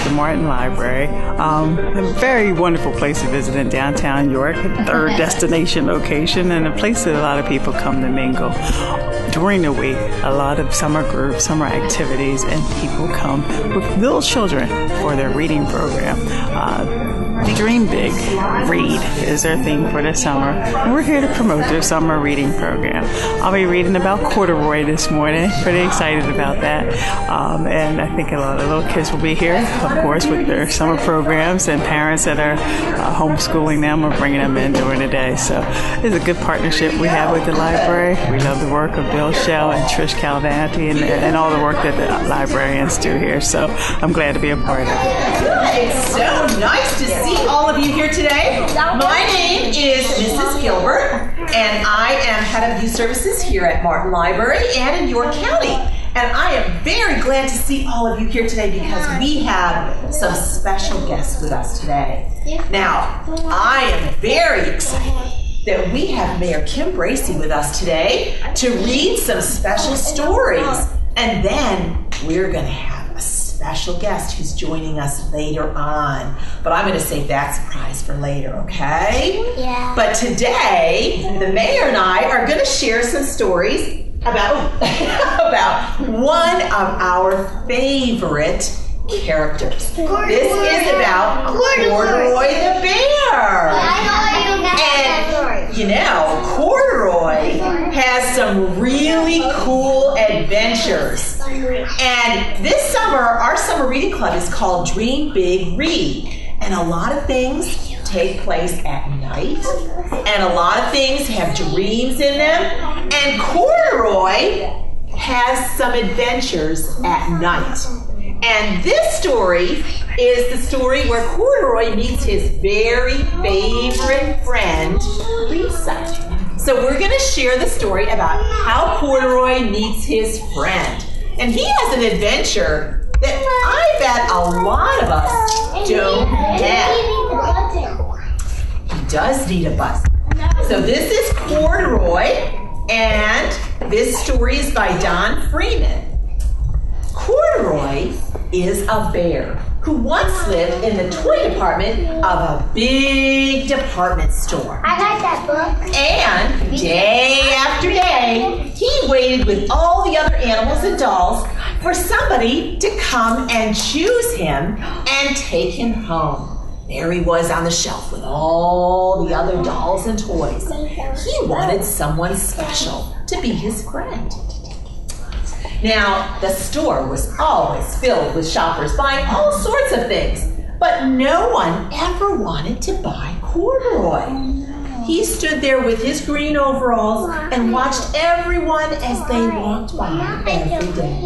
the Martin Library. A very wonderful place to visit in downtown York, a third destination location, and a place that a lot of people come to mingle. During the week, a lot of summer groups, summer activities, and people come with little children for their reading program. Dream Big, Read is their theme for the summer, and we're here to promote their summer reading program. I'll be reading about corduroy this morning. Pretty excited about that. And I think a lot of little kids will be here, of course, with their summer programs, and parents that are homeschooling them or bringing them in during the day. So it's a good partnership we have with the library. We love the work of Bill Shell and Trish Calvanti and all the work that the librarians do here. So I'm glad to be a part of it. It's so nice to see all of you here today. My name is Mrs. Gilbert, and I am head of youth services here at Martin Library and in York County. And I am very glad to see all of you here today because we have some special guests with us today. Now, I am very excited that we have Mayor Kim Bracey with us today to read some special stories. And then we're going to have a special guest who's joining us later on. But I'm going to save that surprise for later, okay? Yeah. But today, the mayor and I are going to share some stories about, about one of our favorite characters. This is about Corduroy the bear. And, you know, Corduroy has some really cool adventures. And this summer, our summer reading club is called Dream Big, Read. And a lot of things take place at night. And a lot of things have dreams in them. And Corduroy has some adventures at night. And this story is the story where Corduroy meets his very favorite friend, Lisa. So we're going to share the story about how Corduroy meets his friend. And he has an adventure that I bet a lot of us don't have. He does need a bus. So this is Corduroy, and this story is by Don Freeman. Corduroy is a bear who once lived in the toy department of a big department store. I got that book. And day after day, he waited with all the other animals and dolls for somebody to come and choose him and take him home. There he was on the shelf with all the other dolls and toys. He wanted someone special to be his friend. Now, the store was always filled with shoppers buying all sorts of things, but no one ever wanted to buy Corduroy. He stood there with his green overalls and watched everyone as they walked by every day.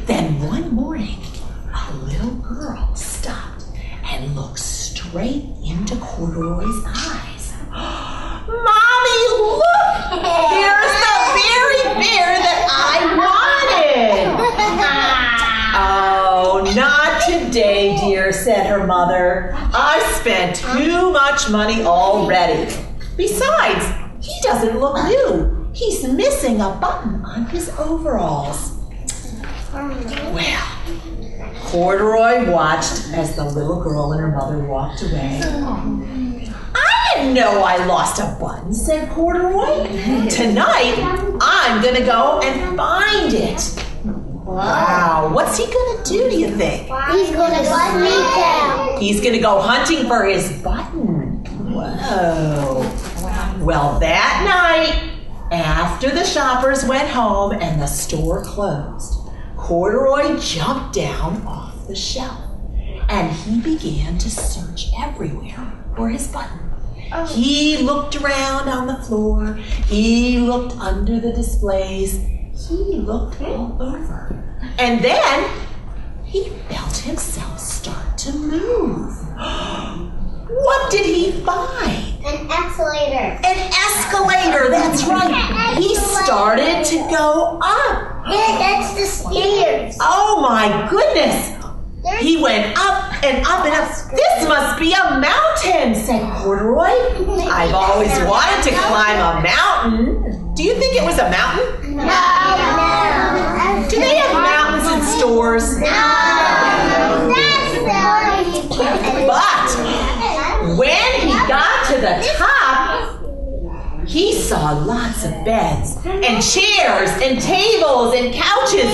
Then one morning, a little girl stopped and looked straight into Corduroy's eyes. Mommy, look! Here's the very bear that I wanted! Oh, not today, dear, said her mother. I've spent too much money already. Besides, he doesn't look new. He's missing a button on his overalls. Well, Corduroy watched as the little girl and her mother walked away. I didn't know I lost a button, said Corduroy. Tonight, I'm going to go and find it. Wow, what's he going to do, do you think? He's going to hunt me down. He's going to go hunting for his button. Whoa. Well, that night, after the shoppers went home and the store closed, Corduroy jumped down off the shelf and he began to search everywhere for his button. He looked around on the floor. He looked under the displays. He looked all over. And then he felt himself start to move. What did he find? An escalator. An escalator, that's right. He started to go up. Yeah, that's the stairs. Oh my goodness. He went up and up and up. This must be a mountain, said Corduroy. I've always wanted to climb a mountain. Do you think it was a mountain? No. Do they have mountains in stores? No. That's the saw lots of beds and chairs and tables and couches.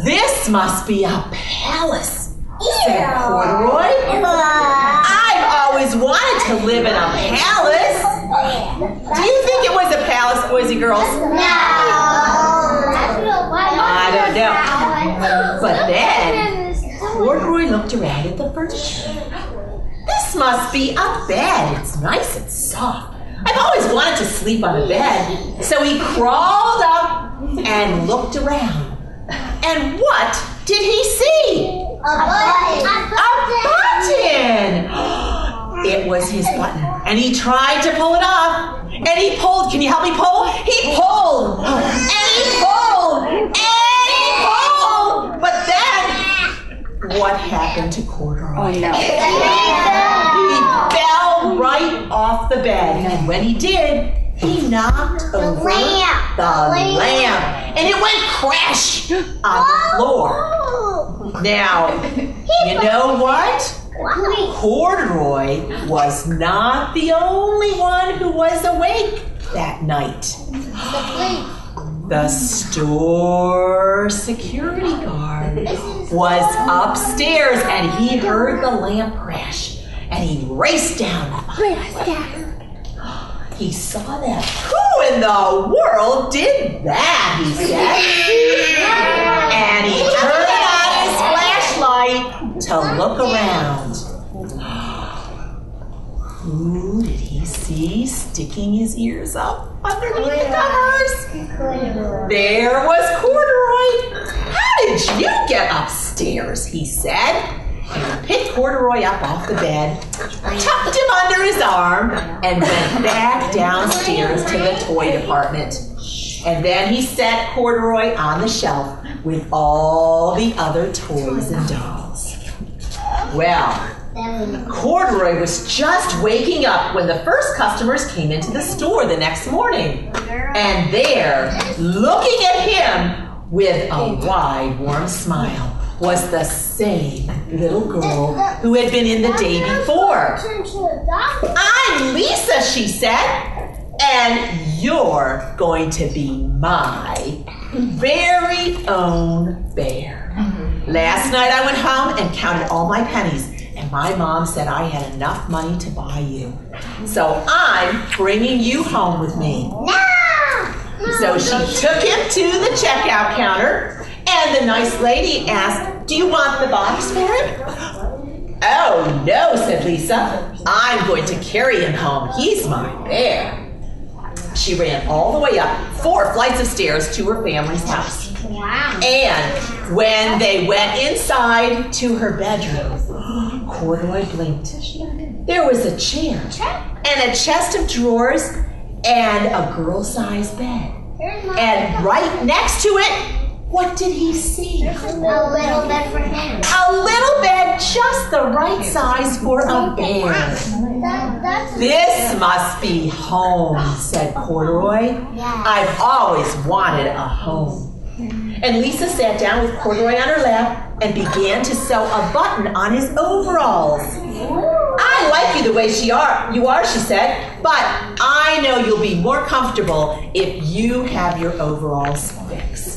This must be a palace, said Corduroy. I've always wanted to live in a palace. Do you think it was a palace, boys and girls? No. I don't know. But then Corduroy looked around at the furniture. This must be a bed. It's nice and soft. I've always wanted to sleep on a bed. So he crawled up and looked around. And what did he see? A button. A button! It was his button. And he tried to pull it off. And he pulled. Can you help me pull? He pulled. And he pulled. And he pulled. But then, what happened to Corduroy? Oh no. He fell right off the bed. And when he did, he knocked over the lamp. And it went crash on the floor. Now, you know what? Corduroy was not the only one who was awake that night. The store security guard was upstairs and he heard the lamp crash and he raced down. He saw them. Who in the world did that, he said. And he turned on his flashlight to look around. Who did he see sticking his ears up underneath the covers? There was Corduroy. How did you get upstairs, he said. And he picked Corduroy up off the bed, tucked him under his arm, and went back downstairs to the toy department. And then he set Corduroy on the shelf with all the other toys and dolls. Well, Corduroy was just waking up when the first customers came into the store the next morning. And there, looking at him with a wide, warm smile, was the same little girl who had been in the day before. I'm Lisa, she said, and you're going to be my very own bear. Last night I went home and counted all my pennies, and my mom said I had enough money to buy you. So I'm bringing you home with me. So she took him to the checkout counter, and the nice lady asked, do you want the box for him? Oh, no, said Lisa. I'm going to carry him home. He's my bear. She ran all the way up 4 flights of stairs to her family's house. Wow. And when they went inside to her bedroom, Corduroy blinked. There was a chair and a chest of drawers and a girl-sized bed. And right next to it, what did he see? A little bed for him. A little bed just the right size for a bear. This must be home, said Corduroy. I've always wanted a home. And Lisa sat down with Corduroy on her lap and began to sew a button on his overalls. I like you the way you are, she said, but I know you'll be more comfortable if you have your overalls fixed.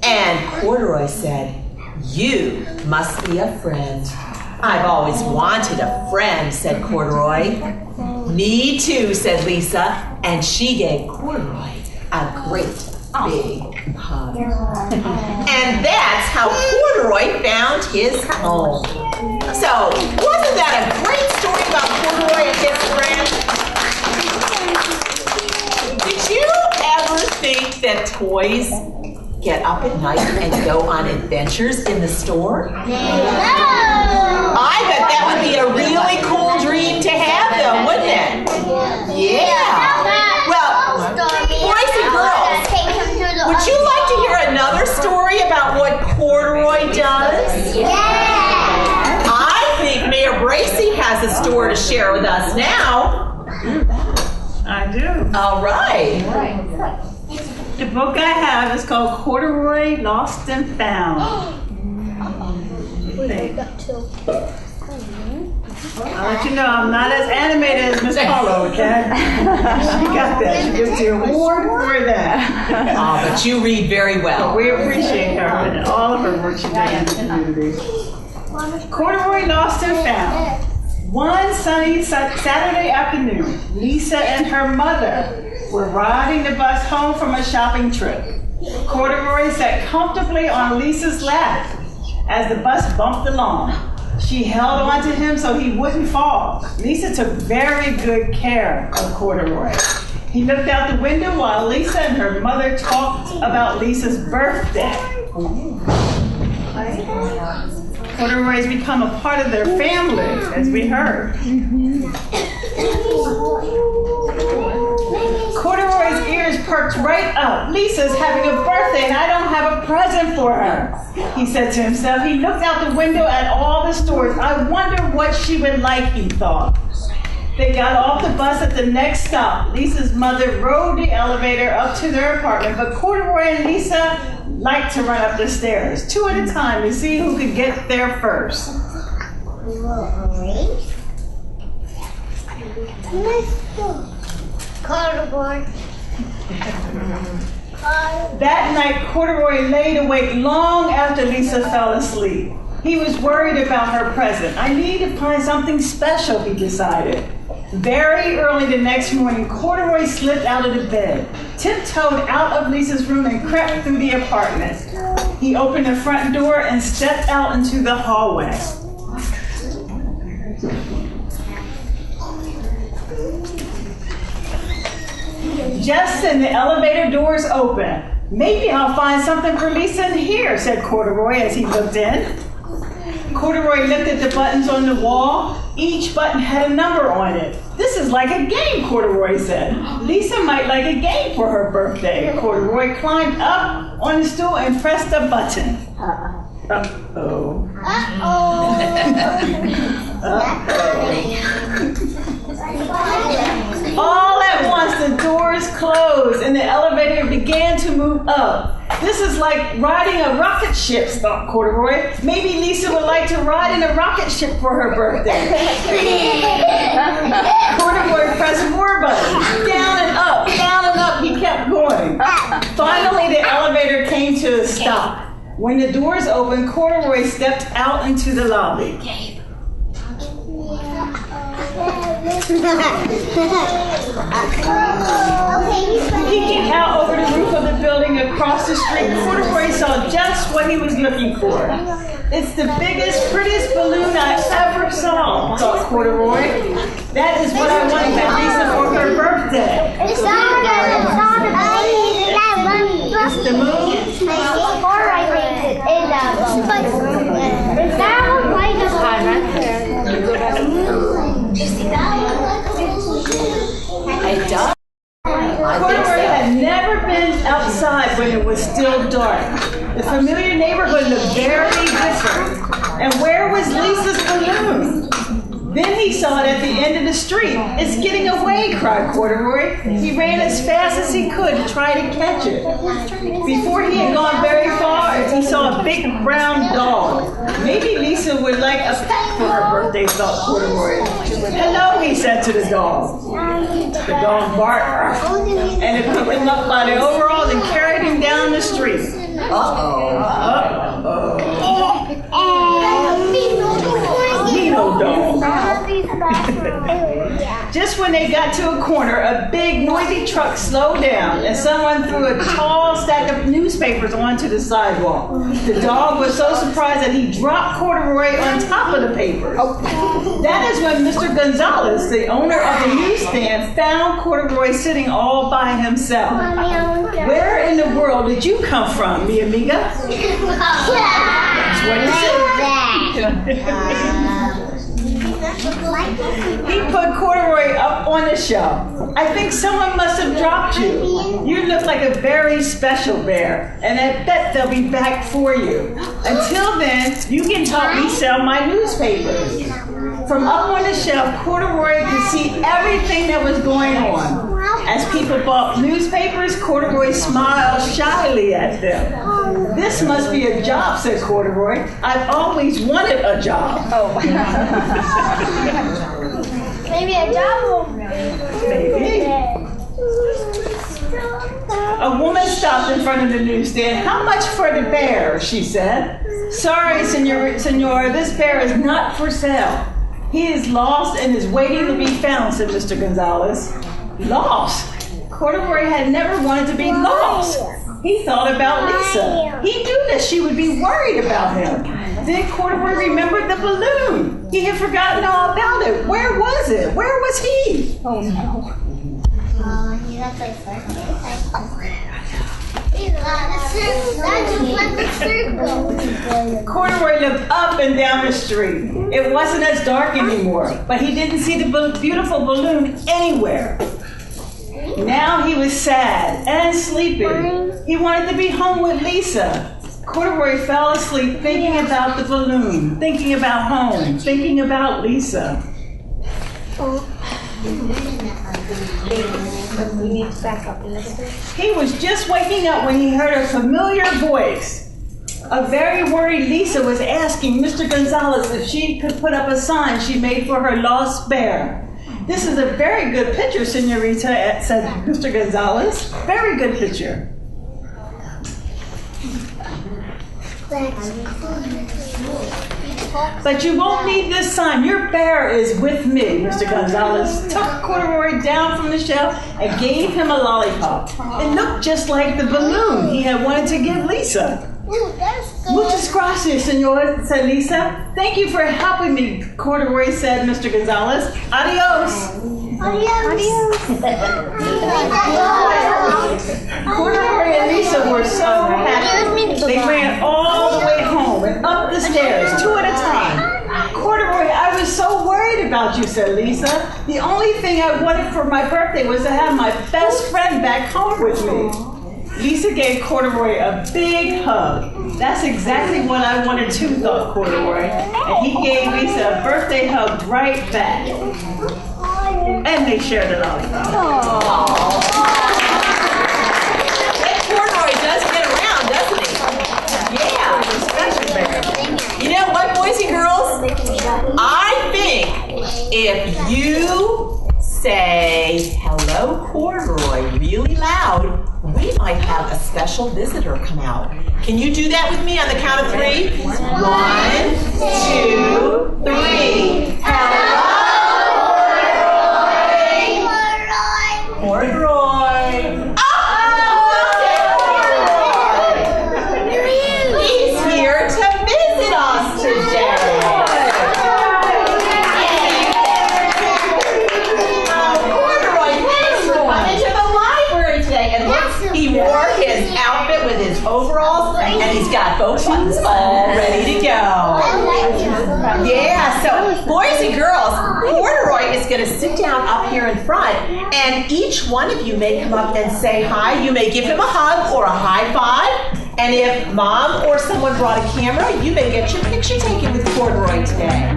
And Corduroy said, you must be a friend. I've always wanted a friend, said Corduroy. Me too, said Lisa, and she gave Corduroy a great big hug. And that's how Corduroy found his home. So, wasn't that a great story about Corduroy and his friend? Did you ever think that toys get up at night and go on adventures in the store? I bet that would be a really cool dream to have, though, wouldn't it? Yeah. Well, boys and girls, would you like to hear another story about what Corduroy does? I think Mayor Bracey has a story to share with us now. I do. All right. The book I have is called Corduroy Lost and Found. I'll let you know I'm not as animated as Miss Paula, okay? She got that. She gets the award for that. Oh, but you read very well. We appreciate her and all of her work she does in the community. Corduroy Lost and Found. One sunny Saturday afternoon, Lisa and her mother were riding the bus home from a shopping trip. Corduroy sat comfortably on Lisa's lap as the bus bumped along. She held on to him so he wouldn't fall. Lisa took very good care of Corduroy. He looked out the window while Lisa and her mother talked about Lisa's birthday. Corduroy's become a part of their family, as we heard. Corduroy's ears perked right up. Lisa's having a birthday and I don't have a present for her, he said to himself. He looked out the window at all the stores. I wonder what she would like, he thought. They got off the bus at the next stop. Lisa's mother rode the elevator up to their apartment, but Corduroy and Lisa liked to run up the stairs, 2 at a time, to see who could get there first. Corduroy. That night, Corduroy laid awake long after Lisa fell asleep. He was worried about her present. I need to find something special, he decided. Very early the next morning, Corduroy slipped out of the bed, tiptoed out of Lisa's room and crept through the apartment. He opened the front door and stepped out into the hallway. Just then the elevator doors opened. Maybe I'll find something for Lisa in here, said Corduroy as he looked in. Corduroy looked at the buttons on the wall. Each button had a number on it. This is like a game, Corduroy said. Lisa might like a game for her birthday. Corduroy climbed up on the stool and pressed a button. Uh-oh. All at once, the doors closed and the elevator began to move up. This is like riding a rocket ship, thought Corduroy. Maybe Lisa would like to ride in a rocket ship for her birthday. Corduroy pressed more buttons. Down and up, he kept going. Finally, the elevator came to a stop. When the doors opened, Corduroy stepped out into the lobby. Peeking out over the roof of the building across the street, Corduroy saw just what he was looking for. It's the biggest, prettiest balloon I ever saw, thought Corduroy. That is what I want for Lisa for her birthday. It's not The moon? Or I think it is that one like a It does. Corduroy had never been outside when it was still dark. The familiar neighborhood looked very different. And where was Lisa's balloon? Then he saw it at the end of the street. It's getting away, cried Corduroy. He ran as fast as he could to try to catch it. Before he had gone very far, he saw a big brown dog. Maybe Lisa would like a pet for her birthday, thought Corduroy. Hello, he said to the dog. The dog barked, and it picked him up by the overalls and carried him down the street. Nino dog. Just when they got to a corner, a big noisy truck slowed down and someone threw a tall stack of newspapers onto the sidewalk. The dog was so surprised that he dropped Corduroy on top of the papers. That is when Mr. Gonzalez, the owner of the newsstand, found Corduroy sitting all by himself. Where in the world did you come from, mi amiga? That's what he said. He put Corduroy up on the shelf. I think someone must have dropped you. You look like a very special bear, and I bet they'll be back for you. Until then, you can help me sell my newspapers. From up on the shelf, Corduroy could see everything that was going on. As people bought newspapers, Corduroy smiled shyly at them. "This must be a job," said Corduroy. "I've always wanted a job." Maybe a job. Maybe. A woman stopped in front of the newsstand. "How much for the bear?" she said. "Sorry, senora, this bear is not for sale. He is lost and is waiting to be found," said Mr. Gonzalez. Lost? Corduroy had never wanted to be lost. He thought about Lisa. He knew that she would be worried about him. Then Corduroy remembered the balloon. He had forgotten all about it. Where was it? Where was he? Oh no. He got like Corduroy looked up and down the street. It wasn't as dark anymore, but he didn't see the beautiful balloon anywhere. Now he was sad and sleeping. He wanted to be home with Lisa. Corduroy fell asleep thinking about the balloon, thinking about home, thinking about Lisa. He was just waking up when he heard a familiar voice. A very worried Lisa was asking Mr. Gonzalez if she could put up a sign she made for her lost bear. "This is a very good picture, senorita," said Mr. Gonzalez. "Very good picture." "But you won't need this sign. Your bear is with me." Mr. Gonzalez took Corduroy down from the shelf and gave him a lollipop. It looked just like the balloon he had wanted to give Lisa. "Muchas gracias, senor," said Lisa. "Thank you for helping me," Corduroy said Mr. Gonzalez. "Adios." Corduroy and Lisa were so happy. They ran all the way home and up the stairs, 2 at a time. "Corduroy, I was so worried about you," said Lisa. "The only thing I wanted for my birthday was to have my best friend back home with me." Lisa gave Corduroy a big hug. "That's exactly what I wanted too," thought Corduroy. And he gave Lisa a birthday hug right back. And they shared a lollipop. That Corduroy does get around, doesn't he? Yeah, especially bear. You know what, boys and girls? I think if you say, "Hello, Corduroy," really loud, we might have a special visitor come out. Can you do that with me on the count of 3? 1, 2, 3. Hello, Corduroy. He's here to visit us today. Corduroy, thanks for coming to the library today. And look, he wore his outfit with his overalls, and he's got both buttons all ready to go. Yeah, so boys and girls, Corduroy is going to sit down up here in front, and each one of you may come up and say hi. You may give him a hug or a high five, and if Mom or someone brought a camera, you may get your picture taken with Corduroy today.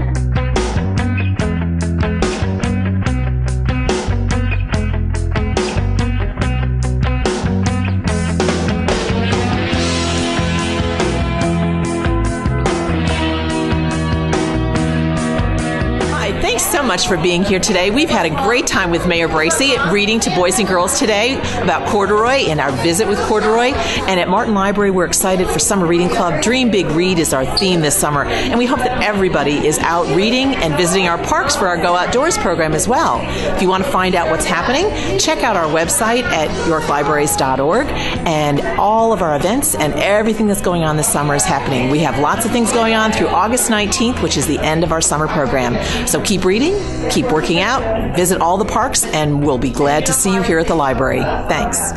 Thanks so much for being here today. We've had a great time with Mayor Bracey at reading to boys and girls today about Corduroy and our visit with Corduroy. And at Martin Library, we're excited for Summer Reading Club. Dream Big Read is our theme this summer. And we hope that everybody is out reading and visiting our parks for our Go Outdoors program as well. If you want to find out what's happening, check out our website at yorklibraries.org. And all of our events and everything that's going on this summer is happening. We have lots of things going on through August 19th, which is the end of our summer program. So keep reading, keep working out, visit all the parks, and we'll be glad to see you here at the library. Thanks.